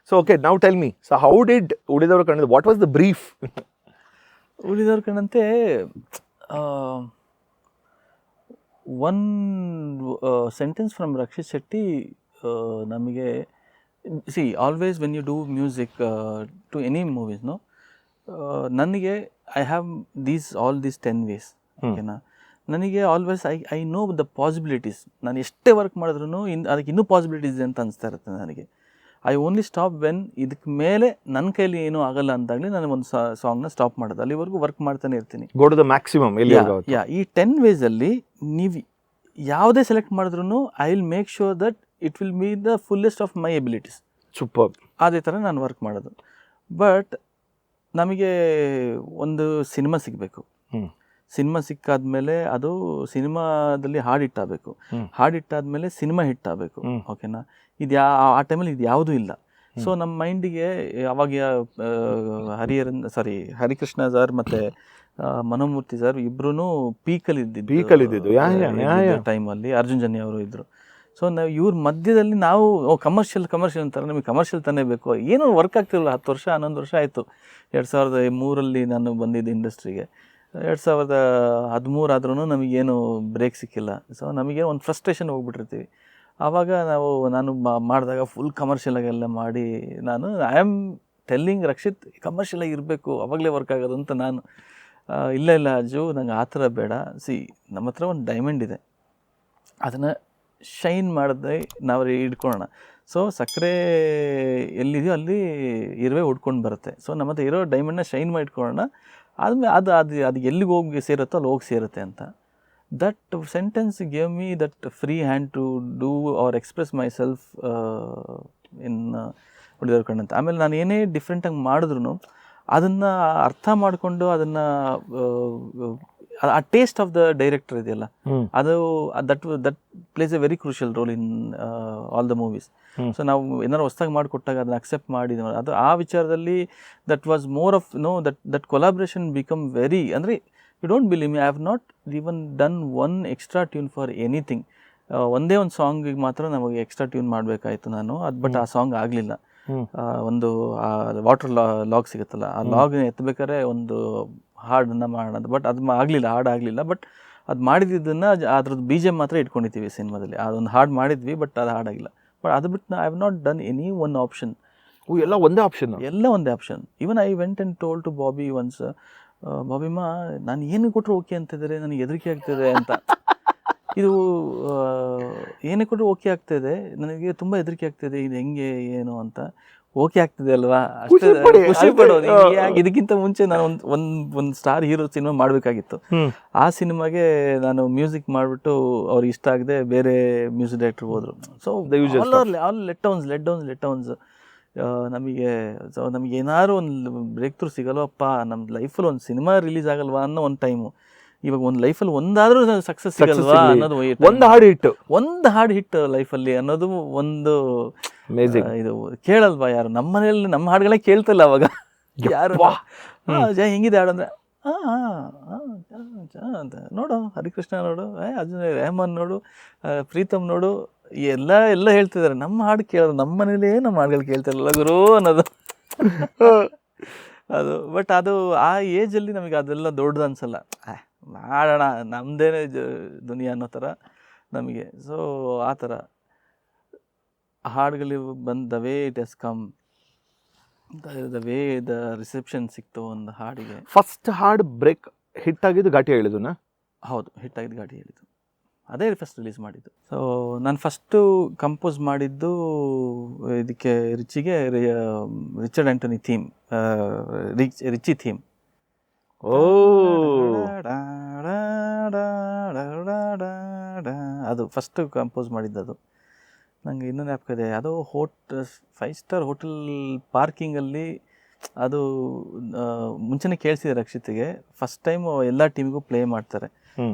So okay, now tell me, so how did Ulidavaru Kandante, what was the brief? Ulidavaru Kandante one sentence from Rakshit Shetty ನಮಗೆ see always when you do music to any movies no ನನಗೆ I have all these 10 ways ಓಕೆನಾ. ನನಗೆ always I know the possibilities. ನಾನು ಎಷ್ಟೇ work ಮಾಡಿದ್ರು ಅದಕ್ಕೆ ಇನ್ನೂ possibilities ಇದೆ ಅಂತ ಅನಿಸ್ತಾ ಇರುತ್ತೆ ನನಗೆ. ಐ ಓನ್ಲಿ ಸ್ಟಾಪ್ ವೆನ್ ಇದಕ್ಕೆ ಮೇಲೆ ನನ್ನ ಕೈಲಿ ಏನೂ ಆಗಲ್ಲ ಅಂತಾಗಲಿ ನಾನು ಒಂದು ಸಾಂಗ್ನ ಸ್ಟಾಪ್ ಮಾಡೋದು. ಅಲ್ಲಿವರೆಗೂ ವರ್ಕ್ ಮಾಡ್ತಾನೆ ಇರ್ತೀನಿ. Go to the maximum. ಈ 10 ways ನೀವು ಯಾವುದೇ ಸೆಲೆಕ್ಟ್ ಮಾಡಿದ್ರು I will make sure that it will be the fullest of my abilities. Super. ಅದೇ ಥರ ನಾನು ವರ್ಕ್ ಮಾಡೋದು. ಬಟ್ ನಮಗೆ ಒಂದು ಸಿನಿಮಾ ಸಿಗಬೇಕು. ಸಿನಿಮಾ ಸಿಕ್ಕಾದ್ಮೇಲೆ ಅದು ಸಿನಿಮಾದಲ್ಲಿ ಹಾಡು ಹಿಟ್ಟಾಗಬೇಕು. ಹಾಡು ಹಿಟ್ಟಾದ್ಮೇಲೆ ಸಿನಿಮಾ ಹಿಟ್ಟಾಗಬೇಕು. ಓಕೆನಾ. ಆ ಟೈಮಲ್ಲಿ ಇದು ಯಾವುದೂ ಇಲ್ಲ. ಸೊ ನಮ್ಮ ಮೈಂಡಿಗೆ ಅವಾಗ ಹರಿಕೃಷ್ಣ ಸರ್ ಮತ್ತು ಮನೋಮೂರ್ತಿ ಸರ್ ಇಬ್ರು ಪೀಕಲ್ಲಿ ಇದ್ದಿದ್ದು ಟೈಮಲ್ಲಿ ಅರ್ಜುನ್ ಜನ್ಯ ಅವರು ಇದ್ದರು. ಸೊ ನಾವು ಇವ್ರ ಮಧ್ಯದಲ್ಲಿ ನಾವು ಕಮರ್ಷಿಯಲ್ ಅಂತಾರೆ, ನಮಗೆ ಕಮರ್ಷಿಯಲ್ ತಾನೇ ಬೇಕು. ಏನೂ ವರ್ಕ್ ಆಗ್ತಿರಲಿಲ್ಲ. 10 ವರ್ಷ 11 ವರ್ಷ ಆಯಿತು. 2003 ನಾನು ಬಂದಿದ್ದು ಇಂಡಸ್ಟ್ರಿಗೆ. 2013 ಆದ್ರೂ ನಮಗೇನು ಬ್ರೇಕ್ ಸಿಕ್ಕಿಲ್ಲ. ಸೊ ನಮಗೆ ಒಂದು ಫ್ರಸ್ಟ್ರೇಷನ್ ಹೋಗ್ಬಿಟ್ಟಿರ್ತೀವಿ. ಆವಾಗ ನಾನು ಮಾಡಿದಾಗ ಫುಲ್ ಕಮರ್ಷಿಯಲಾಗೆಲ್ಲ ಮಾಡಿ ಐ ಆಮ್ ಟೆಲ್ಲಿಂಗ್ ರಕ್ಷಿತ್ ಕಮರ್ಷಿಯಲಾಗಿ ಇರಬೇಕು, ಅವಾಗಲೇ ವರ್ಕ್ ಆಗೋದು ಅಂತ ನಾನು. ಇಲ್ಲ ಅಜ್ಜು, ನಂಗೆ ಆ ಥರ ಬೇಡ. ನಮ್ಮ ಹತ್ರ ಒಂದು ಡೈಮಂಡ್ ಇದೆ, ಅದನ್ನು ಶೈನ್ ಮಾಡಿದ್ರೆ ನಾವು ಹಿಡ್ಕೊಳ್ಳೋಣ. ಸೊ ಸಕ್ಕರೆ ಎಲ್ಲಿದೆಯೋ ಅಲ್ಲಿ ಇರುವೆ ಉಡ್ಕೊಂಡು ಬರುತ್ತೆ. ಸೊ ನಮ್ಮ ಹತ್ರ ಇರೋ ಡೈಮಂಡ್ನ ಶೈನ್ ಮಾಡಿ ಇಟ್ಕೊಳ್ಳೋಣ. ಆದಮೇಲೆ ಅದು ಎಲ್ಲಿಗೆ ಹೋಗಿ ಸೇರುತ್ತೋ ಅಲ್ಲಿ ಹೋಗಿ ಸೇರುತ್ತೆ ಅಂತ. That sentence gave me that free hand to do or express myself in Ulidavaru Kandante. ಆಮೇಲೆ ನಾನು ಏನೇ ಡಿಫ್ರೆಂಟಾಗಿ ಮಾಡಿದ್ರು ಅದನ್ನು ಅರ್ಥ ಮಾಡಿಕೊಂಡು ಅದನ್ನು ಆ ಟೇಸ್ಟ್ ಆಫ್ ದ ಡೈರೆಕ್ಟರ್ ಇದೆಯಲ್ಲ, ಅದು that place A very crucial role in all the movies. So ನಾವು ಏನಾದ್ರು ಹೊಸ್ದಾಗಿ ಮಾಡಿಕೊಟ್ಟಾಗ ಅದನ್ನ ಅಕ್ಸೆಪ್ಟ್ ಮಾಡಿ ಅದು ಆ ವಿಚಾರದಲ್ಲಿ that was more of that collaboration become very, ಅಂದರೆ you don't believe me, I have not even done one extra tune for anything. ಒಂದೇ ಒಂದು ಸಾಂಗಿಗೆ ಮಾತ್ರ ನಮಗೆ ಎಕ್ಸ್ಟ್ರಾ ಟ್ಯೂನ್ ಮಾಡಬೇಕಾಯಿತು ನಾನು. ಬಟ್ ಆ ಸಾಂಗ್ ಆಗಲಿಲ್ಲ. ಒಂದು ವಾಟರ್ ಲಾಗ್ ಸಿಗುತ್ತಲ್ಲ, ಆ ಲಾಗ್ನ ಎತ್ತಬೇಕಾದ್ರೆ ಒಂದು ಹಾಡನ್ನು ಮಾಡೋಣ, ಬಟ್ ಅದು ಆಗಲಿಲ್ಲ, ಹಾಡು ಆಗಲಿಲ್ಲ. ಬಟ್ ಅದು ಮಾಡಿದ್ದನ್ನು ಅದ್ರದ್ದು BGM ಮಾತ್ರ ಇಟ್ಕೊಂಡಿದ್ದೀವಿ ಸಿನಿಮಾದಲ್ಲಿ. ಅದೊಂದು ಹಾಡು ಮಾಡಿದ್ವಿ, ಬಟ್ ಅದು ಹಾಡಾಗಿಲ್ಲ. ಬಟ್ ಅದು ಬಿಟ್ಟು I have not done any one option. ಎಲ್ಲ ಒಂದೇ option. Even I went and told to Bobby once, ಬಾಬಿಮ್ಮ ನಾನು ಏನು ಕೊಟ್ಟರು ಓಕೆ ಅಂತಿದ್ದಾರೆ, ನನಗೆ ಹೆದರಿಕೆ ಆಗ್ತಿದೆ ಅಂತ. ಇದು ಏನೇ ಕೊಟ್ಟರು ಓಕೆ ಆಗ್ತಾಯಿದೆ, ನನಗೆ ತುಂಬ ಹೆದರಿಕೆ ಆಗ್ತಿದೆ, ಇದು ಹೆಂಗೆ ಏನು ಅಂತ. ಓಕೆ ಆಗ್ತಿದೆ ಅಲ್ವಾ, ಅಷ್ಟೇ ಖುಷಿ ಪಡೋದು. ಇದಕ್ಕಿಂತ ಮುಂಚೆ ನಾನು ಒಂದು ಸ್ಟಾರ್ ಹೀರೋ ಸಿನಿಮಾ ಮಾಡಬೇಕಾಗಿತ್ತು. ಆ ಸಿನಿಮಾಗೆ ನಾನು ಮ್ಯೂಸಿಕ್ ಮಾಡಿಬಿಟ್ಟು ಅವ್ರಿಗೆ ಇಷ್ಟ ಆಗದೆ ಬೇರೆ ಮ್ಯೂಸಿಕ್ ಡೈರೆಕ್ಟರ್ ಹೋದರು. ಸೊ ಆಲ್ ಲೆಟ್ ಡೌನ್ಸ್ ನಮಗೆ ಏನಾದ್ರು ಒಂದು ಬ್ರೇಕ್ ಥ್ರೂ ಸಿಗಲ್ವಪ್ಪ, ನಮ್ಮ ಲೈಫಲ್ಲಿ ಒಂದು ಸಿನಿಮಾ ರಿಲೀಸ್ ಆಗಲ್ವಾ ಅನ್ನೋ ಒಂದು ಟೈಮು. ಇವಾಗ ಒಂದು ಲೈಫಲ್ಲಿ ಒಂದಾದ್ರೂ ಸಕ್ಸಸ್ ಸಿಗಲ್ವಾ ಅನ್ನೋದು, ಒಂದು ಹಾಡು ಹಿಟ್ ಲೈಫಲ್ಲಿ ಅನ್ನೋದು ಒಂದು ಇದು ಕೇಳಲ್ವಾ ಯಾರು? ನಮ್ಮ ಮನೆಯಲ್ಲಿ ನಮ್ಮ ಹಾಡುಗಳೇ ಕೇಳ್ತಿಲ್ಲ ಅವಾಗ ಯಾರು. ಹೆಂಗಿದೆ ಹಾಡು ಅಂದರೆ ಅಂತ ನೋಡು, ಹರಿಕೃಷ್ಣ ನೋಡು, ಅರ್ಜುನ್ ರೆಹಮಾನ್ ನೋಡು, ಪ್ರೀತಮ್ ನೋಡು, ಎಲ್ಲ ಹೇಳ್ತಿದ್ದಾರೆ. ನಮ್ಮ ಹಾಡು ಕೇಳೋದು ನಮ್ಮ ಮನೇಲೇ ನಮ್ಮ ಹಾಡುಗಳು ಕೇಳ್ತಿರಲ್ಲ ಗುರು ಅನ್ನೋದು ಅದು. ಬಟ್ ಅದು ಆ ಏಜಲ್ಲಿ ನಮಗೆ ಅದೆಲ್ಲ ದೊಡ್ಡದು ಅನ್ಸಲ್ಲ. ಮಾಡೋಣ ನಮ್ಮದೇನೆ ದುನಿಯಾ ಅನ್ನೋ ಥರ ನಮಗೆ. ಸೊ ಆ ಥರ ಹಾಡುಗಳು ಬಂದ the way it has come, the way the reception ಸಿಕ್ತು ಒಂದು ಹಾಡಿಗೆ. ಫಸ್ಟ್ ಹಾಡು ಬ್ರೇಕ್ ಹಿಟ್ ಆಗಿದ್ದು ಘಾಟಿ ಹೇಳಿದ್ದುನಾ? ಹೌದು, ಹಿಟ್ ಆಗಿದ್ದು ಘಾಟಿ ಹೇಳಿದ್ದು. ಅದೇ ಫಸ್ಟ್ ರಿಲೀಸ್ ಮಾಡಿದ್ದು. ಸೊ ನಾನು ಫಸ್ಟು ಕಂಪೋಸ್ ಮಾಡಿದ್ದು ಇದಕ್ಕೆ ರಿಚಿಗೆ Richard Anthony theme, Richie theme. ಅದು ಫಸ್ಟ್ ಕಂಪೋಸ್ ಮಾಡಿದ್ದದು. ನನಗೆ ಇನ್ನೊಂದು ಜ್ಞಾಪಕ ಅದು 5 ಸ್ಟಾರ್ ಹೋಟೆಲ್ ಪಾರ್ಕಿಂಗಲ್ಲಿ. ಅದು ಮುಂಚೆನೇ ಕೇಳಿಸಿದೆ ರಕ್ಷಿತ್ಗೆ. ಫಸ್ಟ್ ಟೈಮ್ ಎಲ್ಲ ಟೀಮಿಗೂ ಪ್ಲೇ ಮಾಡ್ತಾರೆ.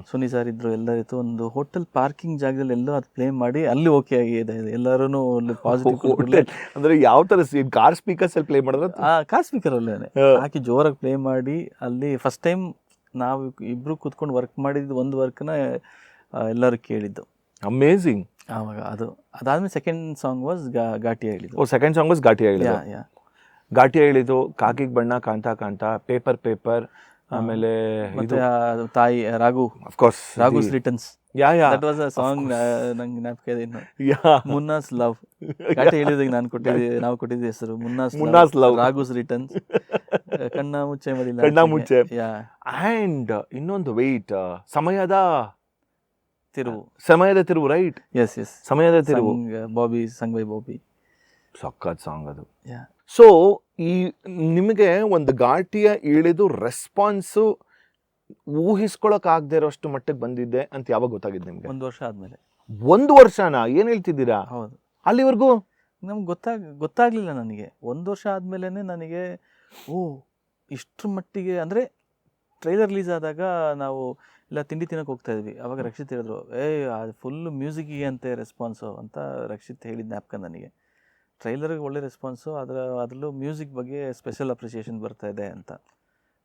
ಸುನಿ ಸರ್ ಇದ್ರು, ಎಲ್ಲರಿತ್ತು. ಒಂದು ಹೋಟೆಲ್ ಪಾರ್ಕಿಂಗ್ ಜಾಗದಲ್ಲಿ ಎಲ್ಲೋ ಅದು ಪ್ಲೇ ಮಾಡಿ ಅಲ್ಲಿ ಓಕೆ ಆಗಿದೆ ಎಲ್ಲರೂ ಪಾಸಿಟಿವ್. ಅಂದರೆ ಯಾವ ಥರ ಕಾರ್ ಸ್ಪೀಕರ್ಸ್ ಅಲ್ಲಿ ಪ್ಲೇ ಮಾಡಿದ್ರೆ? ಕಾರ್ ಸ್ಪೀಕರಲ್ಲೇ ಹಾಕಿ ಜೋರಾಗಿ ಪ್ಲೇ ಮಾಡಿ ಅಲ್ಲಿ ಫಸ್ಟ್ ಟೈಮ್ ನಾವು ಇಬ್ಬರು ಕೂತ್ಕೊಂಡು ವರ್ಕ್ ಮಾಡಿದ್ದು ಒಂದು ವರ್ಕ್ನ ಎಲ್ಲರೂ ಕೇಳಿದ್ದು. ಅಮೇಝಿಂಗ್. ಆವಾಗ ಅದಾದ್ಮೇಲೆ ಸೆಕೆಂಡ್ ಸಾಂಗ್ ವಾಸ್ ಘಾಟಿ ಹೇಳಿದ್ದು. ಓ, ಸೆಕೆಂಡ್ ಸಾಂಗ್ ವಾಸ್ ಘಾಟಿ ಹೇಳಿದ್ದು. ಯಾ ಘಾಟಿ ಹೇಳಿದ್ದು, ಕಾಕಿಗ್ ಬಣ್ಣ, ಕಾಂತ ಕಾಂತ, ಪೇಪರ್, ಆಮೇಲೆ ಮತ್ತೆ ತಾಯಿ of course Raghu's returns. Yeah that was a song ನಂಗೆ ಜ್ಞಾಪಕ ಇದೆ ಇನ್ನು. ಯಾ ಮುನ್ನಾಸ್ ಲವ್ ಘಾಟಿ ಹೇಳಿದಾಗ ನಾವು ಕೊಟ್ಟಿದ್ದ ಹೆಸರು ಮುನ್ನಾಸ್ ಲವ್, ರಾಘುಸ್ ರಿಟರ್ನ್ಸ್, ಕಣ್ಣ ಮುಚ್ಚೆ ಮರಿಲ್ಲ, ಕಣ್ಣ ಮುಚ್ಚೆ. ಯಾ ಅಂಡ್ ಇನ್ನೊಂದು ವೆಯ್ಟ್, ಸಮಯದ ತಿರುವು, ರೈಟ್? ಎಸ್ ಸಮಯದ ತಿರುವು, ಬಾಬಿ ಸಂಗ್ ಬೈ ಬಾಬಿ. ಸಖತ್ ಸಾಂಗ್ ಅದು. ಯಾ ಸೊ ಈ ನಿಮಗೆ ಒಂದು ಘಾಟಿಯ ಇಳಿದು ರೆಸ್ಪಾನ್ಸು ಊಹಿಸ್ಕೊಳಕ್ ಆಗದೆ ಇರೋಷ್ಟು ಮಟ್ಟಿಗೆ ಬಂದಿದ್ದೆ ಅಂತ ಯಾವಾಗ ಗೊತ್ತಾಗಿದ್ದು ನಿಮ್ಗೆ? 1 ವರ್ಷ ಆದ್ಮೇಲೆ. 1 ವರ್ಷನಾ? ಏನ್ ಹೇಳ್ತಿದ್ದೀರಾ? ಹೌದು. ಅಲ್ಲಿವರೆಗೂ ನಮ್ಗೆ ಗೊತ್ತಾಗ್ಲಿಲ್ಲ ನನಗೆ. 1 ವರ್ಷ ಆದ್ಮೇಲೆ ನನಗೆ ಇಷ್ಟ್ರ ಮಟ್ಟಿಗೆ ಅಂದರೆ ಟ್ರೈಲರ್ ರಿಲೀಸ್ ಆದಾಗ ನಾವು ಇಲ್ಲ ತಿಂಡಿ ತಿನ್ನೋಕೆ ಹೋಗ್ತಾ ಇದ್ವಿ. ಅವಾಗ ರಕ್ಷಿತ್ ಹೇಳಿದ್ರು, ಫುಲ್ ಮ್ಯೂಸಿಕ್ಗೆ ಅಂತೆ ರೆಸ್ಪಾನ್ಸು ಅಂತ ರಕ್ಷಿತ್ ಹೇಳಿದ ಜ್ಞಾಪಕ ನನಗೆ. ಟ್ರೈಲರ್ಗೆ ಒಳ್ಳೆ ರೆಸ್ಪಾನ್ಸು, ಅದರಲ್ಲೂ ಮ್ಯೂಸಿಕ್ ಬಗ್ಗೆ ಸ್ಪೆಷಲ್ ಅಪ್ರಿಸಿಯೇಷನ್ ಬರ್ತಾ ಇದೆ ಅಂತ.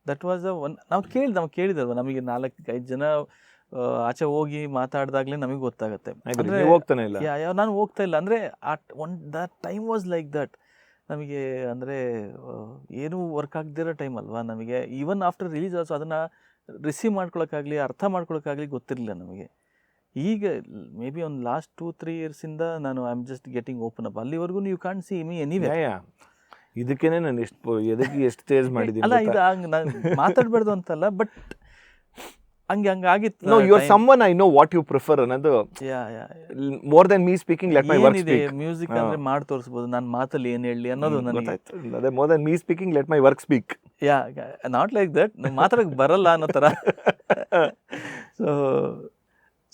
ದಟ್ ವಾಸ್ ನಾವು ಕೇಳಿದಲ್ವ, ನಮಗೆ 4-5 ಜನ ಆಚೆ ಹೋಗಿ ಮಾತಾಡಿದಾಗಲೇ ನಮಗೆ ಗೊತ್ತಾಗುತ್ತೆ. ಹೋಗ್ತಾನೆ ಇಲ್ಲ, ನಾನು ಹೋಗ್ತಾ ಇಲ್ಲ ಅಂದರೆ that time was like that. ನಮಗೆ ಅಂದರೆ ಏನೂ ವರ್ಕ್ ಆಗದಿರೋ ಟೈಮ್ ಅಲ್ವಾ ನಮಗೆ. ಈವನ್ ಆಫ್ಟರ್ ರಿಲೀಸ್ ಆಲ್ಸೋ ಅದನ್ನು ರಿಸೀವ್ ಮಾಡ್ಕೊಳಕ್ಕಾಗಲಿ ಅರ್ಥ ಮಾಡ್ಕೊಳಕ್ಕಾಗಲಿ ಗೊತ್ತಿರಲಿಲ್ಲ ನಮಗೆ. ಈಗ ಮೇ ಬಿ ಒಂದು ಲಾಸ್ಟ್ 2-3 ಇಯರ್ಸಿಂದ ನಾನು I am just getting open up. ಅಲ್ಲಿವರೆಗೂ you can't see me anyway. ಇದಕ್ಕೇನೆ ನಾನು ಎಷ್ಟು ಚೇಂಜ್ ಮಾಡಿದ್ದೀನಿ. ಅಲ್ಲ, ಇದು ಹಂಗೆ ನಾನು ಮಾತಾಡಬಾರ್ದು ಅಂತಲ್ಲ, but ಹಂಗಾಗಿತ್ತು. No, you are someone I know what you prefer ಅನ್ನೋದು. More than me speaking, let my work speak. Music ಅಂದ್ರೆ ಮಾಡಿ ತೋರಿಸ್ಬೋದು, ನಾನು ಮಾತಲ್ಲಿ ಏನು ಹೇಳಿ ಅನ್ನೋದು ನನಗೆ. ಅದೇ more than me speaking, let my work speak. Not like that, ಮಾತಾಡಕ್ಕೆ ಬರಲ್ಲ ಅನ್ನೋ ಥರ.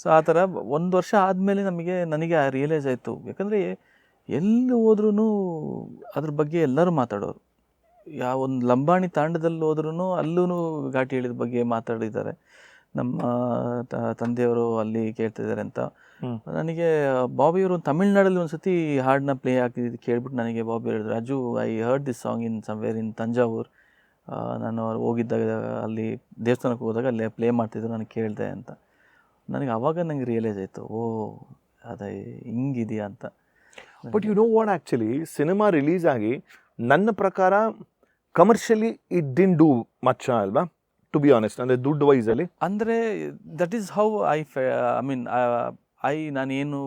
ಸೊ ಆ ಥರ 1 ವರ್ಷ ಆದಮೇಲೆ ನನಗೆ ರಿಯಲೈಸ್ ಆಯಿತು. ಯಾಕಂದರೆ ಎಲ್ಲಿ ಹೋದ್ರೂ ಅದ್ರ ಬಗ್ಗೆ ಎಲ್ಲರೂ ಮಾತಾಡೋರು. ಒಂದು ಲಂಬಾಣಿ ತಾಂಡದಲ್ಲಿ ಹೋದ್ರೂ ಅಲ್ಲೂ ಘಾಟಿ ಹೇಳಿದ ಬಗ್ಗೆ ಮಾತಾಡಿದ್ದಾರೆ. ನಮ್ಮ ತಂದೆಯವರು ಅಲ್ಲಿ ಕೇಳ್ತಿದ್ದಾರೆ ಅಂತ. ನನಗೆ ಬಾಬಿಯವರು ತಮಿಳ್ನಾಡಲ್ಲಿ ಒಂದ್ಸತಿ ಹಾಡನ್ನ ಪ್ಲೇ ಆಗ್ತಿದ್ದು ಕೇಳ್ಬಿಟ್ಟು ನನಗೆ ಬಾಬಿ ಹೇಳಿದ್ರು, Raju, I heard this song in somewhere in Thanjavur. ನಾನು ಹೋಗಿದ್ದಾಗ ಅಲ್ಲಿ ದೇವಸ್ಥಾನಕ್ಕೆ ಹೋದಾಗ ಅಲ್ಲೇ ಪ್ಲೇ ಮಾಡ್ತಿದ್ರು, ನಾನು ಕೇಳಿದೆ ಅಂತ. ನನಗೆ ಆವಾಗ ನಂಗೆ ರಿಯಲೈಸ್ ಆಯಿತು, ಅದೇ ಹಿಂಗಿದೆಯಾ ಅಂತ. But you know what, actually cinema release ಆಗಿ ನನ್ನ ಪ್ರಕಾರ commercially it didn't do much ಅಲ್ವಾ, ಟು ಬಿ ಆನೆಸ್ಟ್. ಅಂದರೆ ದುಡ್ಡು ವೈಸಲ್ಲಿ ಅಂದರೆ ದಟ್ ಈಸ್ ಹೌ ನಾನೇನು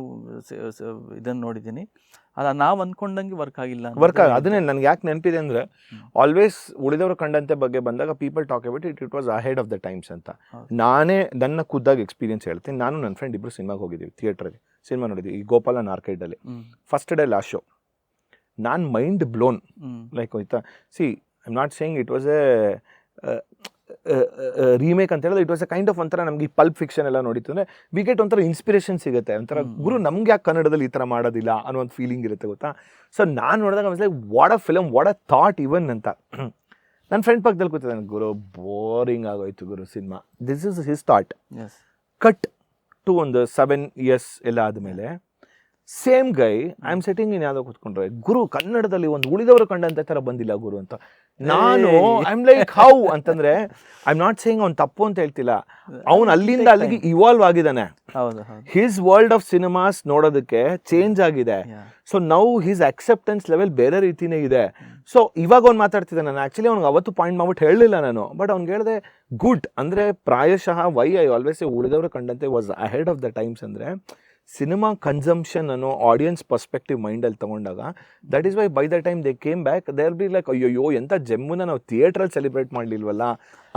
ಇದನ್ನು ನೋಡಿದ್ದೀನಿ, ನಾವು ಅಂದ್ಕೊಂಡಂಗೆ ವರ್ಕ್ ಆಗಿಲ್ಲ. ಅದನ್ನೇ ನನಗೆ ಯಾಕೆ ನೆನಪಿದೆ ಅಂದರೆ, ಆಲ್ವೇಸ್ ಉಳಿದವರು ಕಂಡಂತೆ ಬಗ್ಗೆ ಬಂದಾಗ people talk about it was ahead of the times ಅಂತ. ನಾನೇ ನನ್ನ ಖುದ್ದಾಗಿ ಎಕ್ಸ್ಪೀರಿಯನ್ಸ್ ಹೇಳ್ತೀನಿ. ನಾನು ನನ್ನ ಫ್ರೆಂಡ್ ಇಬ್ಬರು ಸಿನಿಮಾಗೆ ಹೋಗಿದ್ದೀವಿ, ಥಿಯೇಟ್ರಲ್ಲಿ ಸಿನಿಮಾ ನೋಡಿದ್ವಿ, ಈ ಗೋಪಾಲನ್ ಆರ್ಕೈಡಲ್ಲಿ. ಫಸ್ಟ್ ಡೇ ಲಾಸ್ಟ್ ಶೋ, ನಾನು ಮೈಂಡ್ ಬ್ಲೋನ್. ಲೈಕ್ ಹೋಯ್ತಾ, see I am not saying it was a remake ಅಂತ ಹೇಳಿದ್ರೆ, it was a kind of ಒಂಥರ ನಮಗೆ ಈ ಪಲ್ಪ್ ಫಿಕ್ಷನ್ ಎಲ್ಲ ನೋಡಿತ್ತು ಅಂದರೆ ವಿ ಗೆಟ್ ಒಂಥರ ಇನ್ಸ್ಪಿರೇಷನ್ ಸಿಗುತ್ತೆ. ಒಂಥರ ಗುರು ನಮ್ಗೆ ಯಾಕೆ ಕನ್ನಡದಲ್ಲಿ ಈ ಥರ ಮಾಡೋದಿಲ್ಲ ಅನ್ನೋ ಒಂದು ಫೀಲಿಂಗ್ ಇರುತ್ತೆ, ಗೊತ್ತಾ. ಸೊ ನಾನು ನೋಡಿದಾಗ like what a film, what a thought ಇವನ್ ಅಂತ. ನನ್ನ ಫ್ರೆಂಡ್ ಪಕ್ಕದಲ್ಲಿ ಕೂತಿದ್ದೆ, ಗುರು ಬೋರಿಂಗ್ ಆಗೋಯ್ತು ಗುರು cinema. This is his thought. Cut to ಒಂದು 7 years ಎಲ್ಲ ಆದಮೇಲೆ same guy I am sitting in ಯಾವುದೋ ಕೂತ್ಕೊಂಡ್ರೆ, ಗುರು ಕನ್ನಡದಲ್ಲಿ ಒಂದು ಉಳಿದವರು ಕಂಡಂತೆ ಥರ ಬಂದಿಲ್ಲ ಗುರು ಅಂತ. ನಾನು ಐ ಆಮ್ ಲೈಕ್ ಹೌ ಅಂತಂದ್ರೆ, ಐ ಆಮ್ ನಾಟ್ ಸೇಯಿಂಗ್ ಅವ್ನು ತಪ್ಪು ಅಂತ ಹೇಳ್ತಿಲ್ಲ, ಅವ್ನು ಅಲ್ಲಿಂದ ಅಲ್ಲಿಗೆ ಇವಾಲ್ವ್ ಆಗಿದ್ದಾನೆ. ಹಿಸ್ ವರ್ಲ್ಡ್ ಆಫ್ ಸಿನಿಮಾಸ್ ನೋಡೋದಕ್ಕೆ ಚೇಂಜ್ ಆಗಿದೆ. So now his acceptance level ಬೇರೆ ರೀತಿನೇ ಇದೆ. ಸೊ ಇವಾಗ ಅವ್ನು ಮಾತಾಡ್ತಿದ್ದೆ, ನಾನು ಆ್ಯಕ್ಚುಲಿ ಅವ್ನಿಗೆ ಅವತ್ತು ಪಾಯಿಂಟ್ ಮಾಡ್ಬಿಟ್ಟು ಹೇಳಲಿಲ್ಲ ನಾನು, ಬಟ್ ಅವ್ನಿಗೆ ಹೇಳಿದೆ ಗುಡ್. ಅಂದರೆ ಪ್ರಾಯಶಃ ವೈ ಐ ಆಲ್ವೇಸ್ ಉಳಿದವರು ಕಂಡಂತೆ was ahead of the times. ಅಂದರೆ ಸಿನಿಮಾ ಕನ್ಸಂಪ್ಷನ್ ಅನ್ನೋ ಆಡಿಯನ್ಸ್ ಪರ್ಸ್ಪೆಕ್ಟಿವ್ ಮೈಂಡಲ್ಲಿ ತೊಗೊಂಡಾಗ, that is why by the time they came back, they are be like ಅಯ್ಯೋ ಎಂಥ ಜಮ್ಮುನ ನಾವು ಥಿಯೇಟ್ರಲ್ಲಿ ಸೆಲೆಬ್ರೇಟ್ ಮಾಡಲಿಲ್ವಲ್ಲ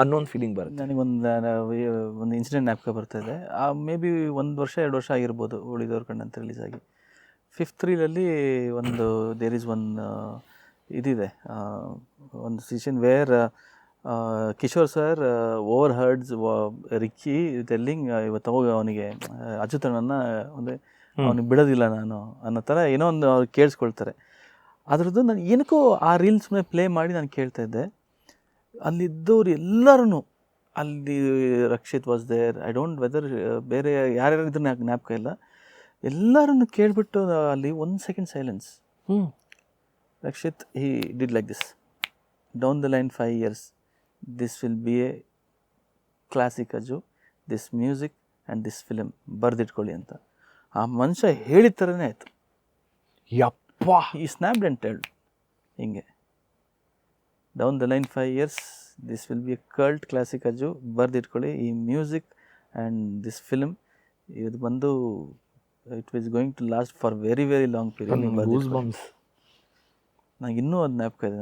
ಅನ್ನೋ ಒಂದು ಫೀಲಿಂಗ್ ಬರುತ್ತೆ. ನನಗೊಂದು ಇನ್ಸಿಡೆಂಟ್ ಜ್ಞಾಪಕ ಬರ್ತಾಯಿದೆ. ಮೇ ಬಿ 1 ವರ್ಷ 2 ವರ್ಷ ಆಗಿರ್ಬೋದು ಉಳಿದವ್ರ ಕಂಡಂತ ರಿಲೀಸ್ ಆಗಿ. 5th Reel ಒಂದು ದೇರ್ ಈಸ್ ಒನ್ ಇದಿದೆ, ಒಂದು season where Kishore sir overheard Ricky telling, ಇವತ್ತು ಹೋಗಿ ಅವನಿಗೆ ಅಚ್ಯುತನನ್ನ ಅವನಿಗೆ ಬಿಡೋದಿಲ್ಲ ನಾನು ಅನ್ನೋ ಥರ ಏನೋ ಒಂದು ಅವ್ರು ಕೇಳಿಸ್ಕೊಳ್ತಾರೆ. ಅದರದ್ದು ನಾನು ಏನಕ್ಕೋ ಆ ರೀಲ್ಸ್ ಮೇಲೆ ಪ್ಲೇ ಮಾಡಿ ನಾನು ಕೇಳ್ತಾ ಇದ್ದೆ. ಅಲ್ಲಿದ್ದವ್ರು ಎಲ್ಲರೂ, ಅಲ್ಲಿ Rakshit was there, I don't whether ಬೇರೆ ಯಾರ್ಯಾರು ಇದ್ರ ಜ್ಞಾಪಕ ಇಲ್ಲ, ಎಲ್ಲರನ್ನು ಕೇಳಿಬಿಟ್ಟು ಅಲ್ಲಿ 1 second silence. Rakshit he did like this, down the line 5 years this will be a classic Aju, this music and this film ಬರ್ದಿಟ್ಕೊಳ್ಳಿ ಅಂತ. ಆ ಮನುಷ್ಯ ಹೇಳಿದ ಥರನೇ ಆಯಿತು. ಯಪ್ಪ, ಈ ಸ್ನ್ಯಾಪ್ಡ್ ಆ್ಯಂಡ್ ಟೆಲ್ಡ್ ಹಿಂಗೆ down the line 5 years this will be a cult classic. Ajju ಬರೆದಿಟ್ಕೊಳ್ಳಿ, ಈ ಮ್ಯೂಸಿಕ್ ಆ್ಯಂಡ್ ದಿಸ್ ಫಿಲ್ಮ್ ಇದು ಬಂದು it was going to last for very very long period. ನನಗೆ ಇನ್ನೂ ಅದು ಜ್ಞಾಪಕ ಇದೆ.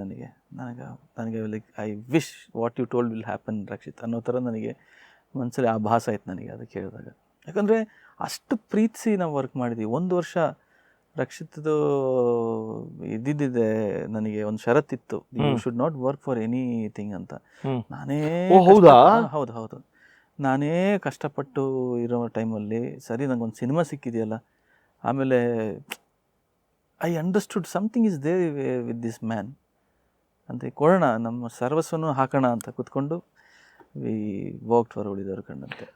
ನನಗೆ like I wish what you told will happen Rakshit ಅನ್ನೋ ಥರ ನನಗೆ ಮನಸ್ಸಲ್ಲಿ ಆಭಾಸ ಆಯ್ತು ನನಗೆ ಅದು ಕೇಳಿದಾಗ. ಯಾಕಂದರೆ ಅಷ್ಟು ಪ್ರೀತಿಸಿ ನಾವು ವರ್ಕ್ ಮಾಡಿದ್ವಿ. 1 ವರ್ಷ ರಕ್ಷಿತ್ದು ಇದ್ದಿದ್ದಿದೆ, ನನಗೆ ಒಂದು ಷರತ್ತಿತ್ತು, you should not work for anything ಅಂತ. ನಾನೇ ಹೌದು ನಾನೇ ಕಷ್ಟಪಟ್ಟು ಇರೋ ಟೈಮಲ್ಲಿ ಸರಿ ನಂಗೊಂದು ಸಿನಿಮಾ ಸಿಕ್ಕಿದೆಯಲ್ಲ, ಆಮೇಲೆ I understood something is there with this man ಅಂತ, ಕೊಡೋಣ ನಮ್ಮ ಸರ್ವಸ್ವನು ಹಾಕೋಣ ಅಂತ ಕೂತ್ಕೊಂಡು ವಿ ವಾಕ್ಡ್ ಫಾರ್ ಉಳಿದವರು ಕಂಡಂತೆ.